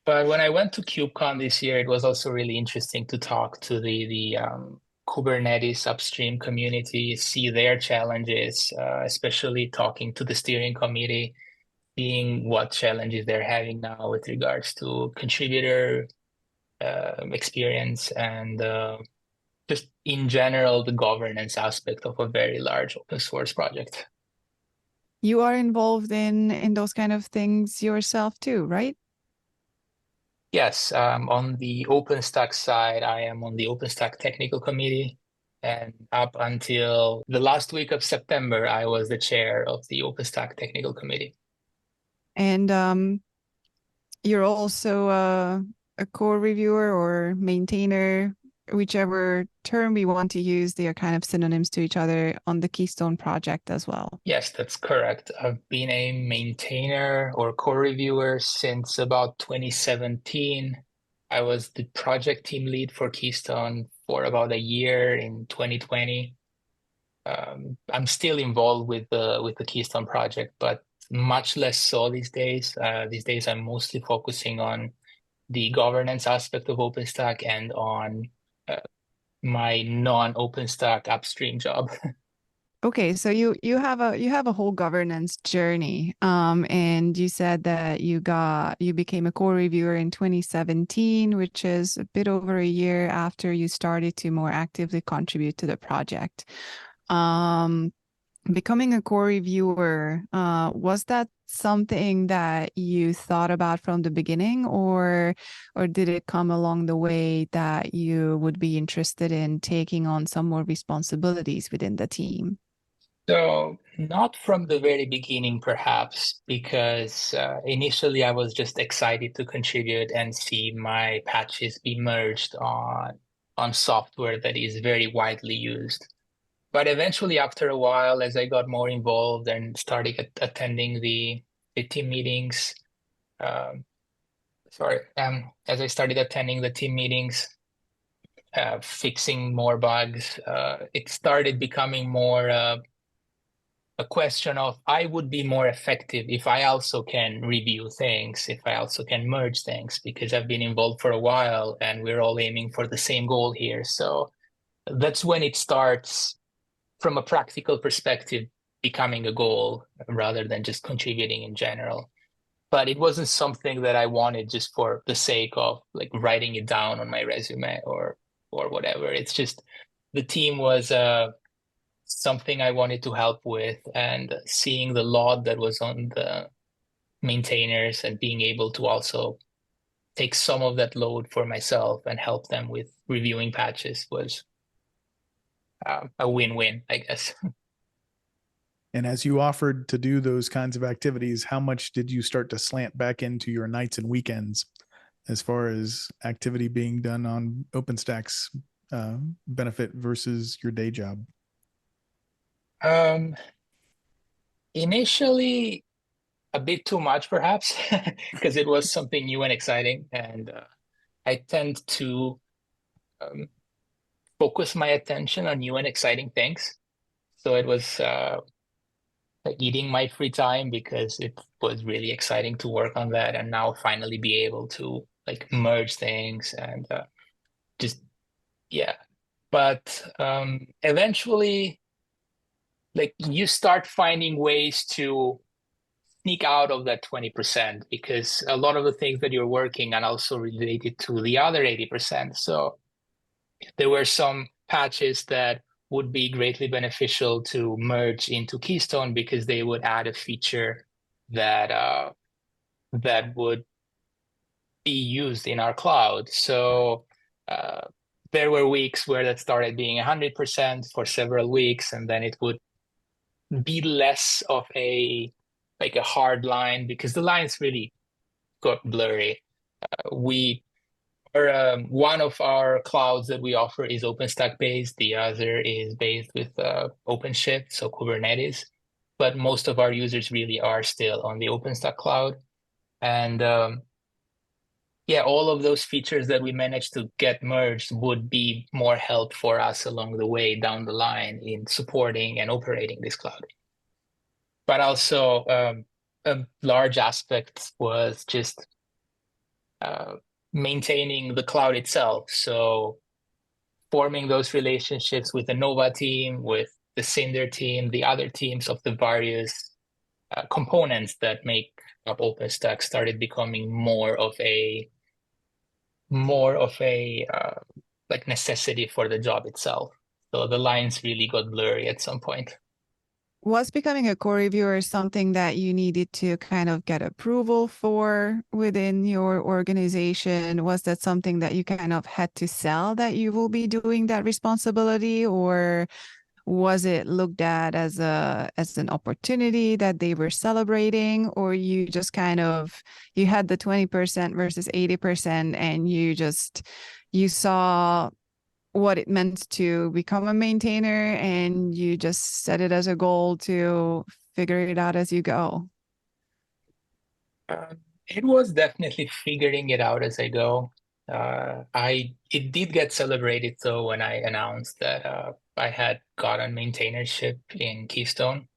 But when I went to KubeCon this year, it was also really interesting to talk to the Kubernetes upstream community, see their challenges, especially talking to the steering committee, seeing what challenges they're having now with regards to contributor experience and just in general the governance aspect of a very large open source project. You are involved in those kind of things yourself too, right? Yes, on the OpenStack side, I am on the OpenStack technical committee. And up until the last week of September, I was the chair of the OpenStack technical committee. And you're also a core reviewer or maintainer, whichever term we want to use, they are kind of synonyms to each other on the Keystone project as well. Yes, that's correct. I've been a maintainer or core reviewer since about 2017. I was the project team lead for Keystone for about a year in 2020. I'm still involved with the Keystone project, but much less so these days. These days, I'm mostly focusing on the governance aspect of OpenStack and on uh, my non-OpenStack upstream job. Okay, so you have a whole governance journey. And you said that you became a core reviewer in 2017, which is a bit over a year after you started to more actively contribute to the project. Um, Becoming a core reviewer, was that something that you thought about from the beginning, or did it come along the way that you would be interested in taking on some more responsibilities within the team? So, not from the very beginning, perhaps, because initially I was just excited to contribute and see my patches be merged on software that is very widely used. But eventually, after a while, as I got more involved and started attending the team meetings, um, as I started attending the team meetings, fixing more bugs, it started becoming more a question of I would be more effective if I also can review things, if I also can merge things, because I've been involved for a while and we're all aiming for the same goal here. So that's when it starts from a practical perspective becoming a goal rather than just contributing in general. But it wasn't something that I wanted just for the sake of like writing it down on my resume or whatever. It's just the team was something I wanted to help with, and seeing the load that was on the maintainers and being able to also take some of that load for myself and help them with reviewing patches was a win-win, I guess. And as you offered to do those kinds of activities, how much did you start to slant back into your nights and weekends as far as activity being done on OpenStack's benefit versus your day job? Um, Initially, a bit too much, perhaps, because it was something new and exciting, and I tend to um, focus my attention on new and exciting things. So it was like eating my free time because it was really exciting to work on that and now finally be able to like merge things and just yeah. But eventually, like you start finding ways to sneak out of that 20% because a lot of the things that you're working on also related to the other 80%. So there were some patches that would be greatly beneficial to merge into Keystone because they would add a feature that that would be used in our cloud. So uh, there were weeks where that started being 100% for several weeks, and then it would be less of a like a hard line because the lines really got blurry. We or one of our clouds that we offer is OpenStack based. The other is based with OpenShift, so Kubernetes. But most of our users really are still on the OpenStack cloud. And yeah, all of those features that we managed to get merged would be more help for us along the way down the line in supporting and operating this cloud. But also, a large aspect was just maintaining the cloud itself. So forming those relationships with the Nova team, with the Cinder team, the other teams of the various components that make up OpenStack started becoming more of a like necessity for the job itself. So the lines really got blurry at some point. Was becoming a core reviewer something that you needed to kind of get approval for within your organization? Was that something that you kind of had to sell, that you will be doing that responsibility, or was it looked at as an opportunity that they were celebrating, or you just kind of, you had the 20% versus 80% and you saw what it meant to become a maintainer and you just set it as a goal to figure it out as you go? It was definitely figuring it out as I go. It did get celebrated though when I announced that I had gotten maintainership in Keystone.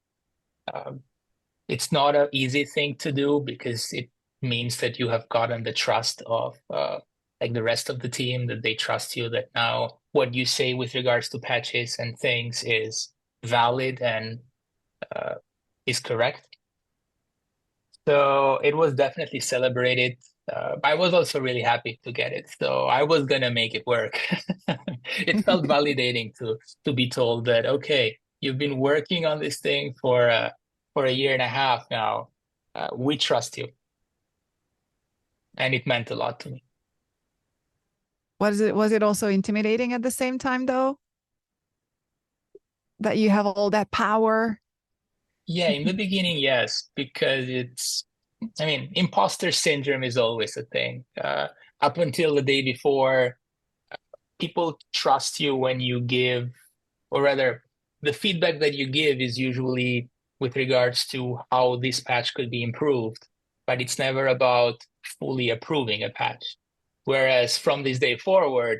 It's not an easy thing to do because it means that you have gotten the trust of like the rest of the team, that they trust you, that now what you say with regards to patches and things is valid and is correct. So it was definitely celebrated. I was also really happy to get it. So I was gonna make it work. It felt validating to be told that, okay, you've been working on this thing for a year and a half now. We trust you. And it meant a lot to me. Was it also intimidating at the same time though? That you have all that power? Yeah, in the beginning, yes, because imposter syndrome is always a thing. Up until the day before, people trust you when you give, or rather, the feedback that you give is usually with regards to how this patch could be improved, but it's never about fully approving a patch. Whereas from this day forward,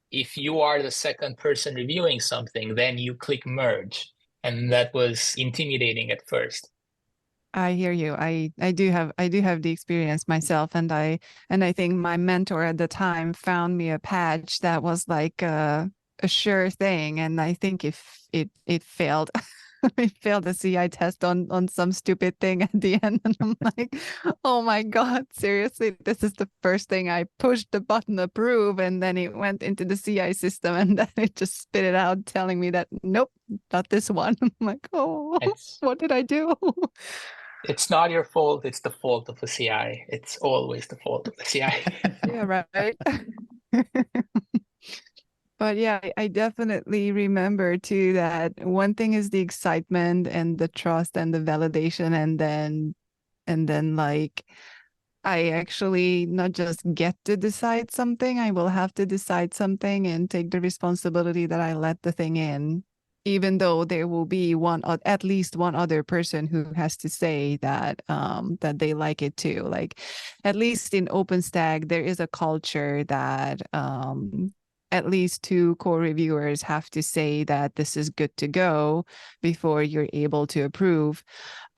if you are the second person reviewing something, then you click merge. And that was intimidating at first. I hear you. I do have the experience myself, and I think my mentor at the time found me a patch that was like a sure thing, and I think if it failed. It failed the CI test on some stupid thing at the end, and I'm like, oh my God, seriously, this is the first thing I pushed the button approve, and then it went into the CI system, and then it just spit it out telling me that nope, not this one. I'm like, oh, what did I do? It's not your fault. It's the fault of the CI. It's always the fault of the CI. Yeah, right. But yeah, I definitely remember too that one thing is the excitement and the trust and the validation, and then like I actually not just get to decide something, I will have to decide something and take the responsibility that I let the thing in, even though there will be at least one other person who has to say that that they like it too. Like at least in OpenStack, there is a culture that at least two core reviewers have to say that this is good to go before you're able to approve.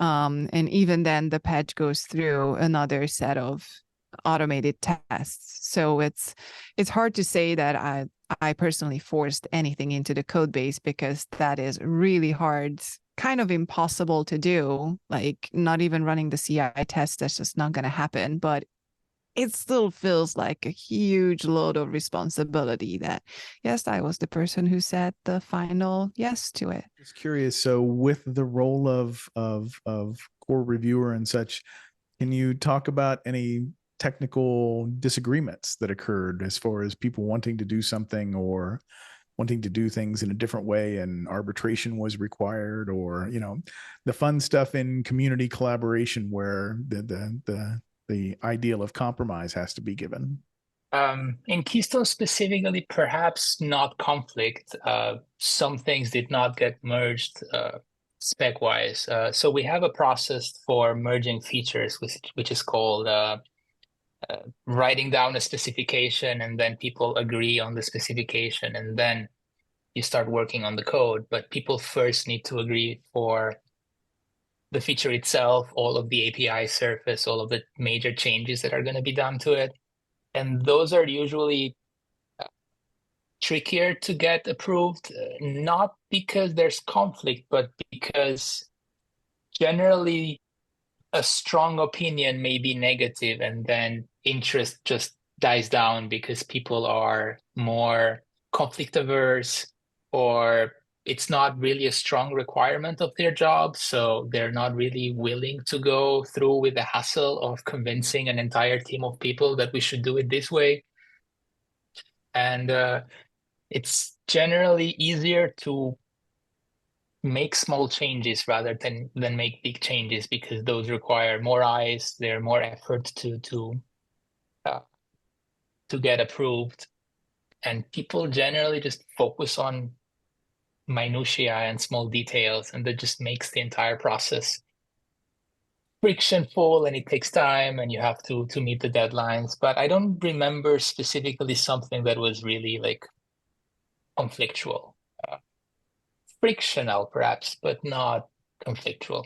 And even then, the patch goes through another set of automated tests. So it's hard to say that I personally forced anything into the code base, because that is really hard, kind of impossible to do. Like not even running the CI test, that's just not going to happen. But it still feels like a huge load of responsibility that, yes, I was the person who said the final yes to it. Just curious. So with the role of core reviewer and such, can you talk about any technical disagreements that occurred as far as people wanting to do something or wanting to do things in a different way and arbitration was required, or, the fun stuff in community collaboration where the ideal of compromise has to be given? In Keystone specifically, perhaps not conflict. Some things did not get merged spec-wise. So we have a process for merging features, which is called writing down a specification, and then people agree on the specification, and then you start working on the code. But people first need to agree for the feature itself, all of the API surface, all of the major changes that are going to be done to it. And those are usually trickier to get approved, not because there's conflict, but because generally a strong opinion may be negative, and then interest just dies down because people are more conflict averse, or it's not really a strong requirement of their job, so they're not really willing to go through with the hassle of convincing an entire team of people that we should do it this way. And it's generally easier to make small changes rather than make big changes, because those require more eyes, they're more effort to get approved, and people generally just focus on minutiae and small details, and that just makes the entire process frictionful, and it takes time, and you have to meet the deadlines. But I don't remember specifically something that was really like conflictual. Frictional perhaps, but not conflictual.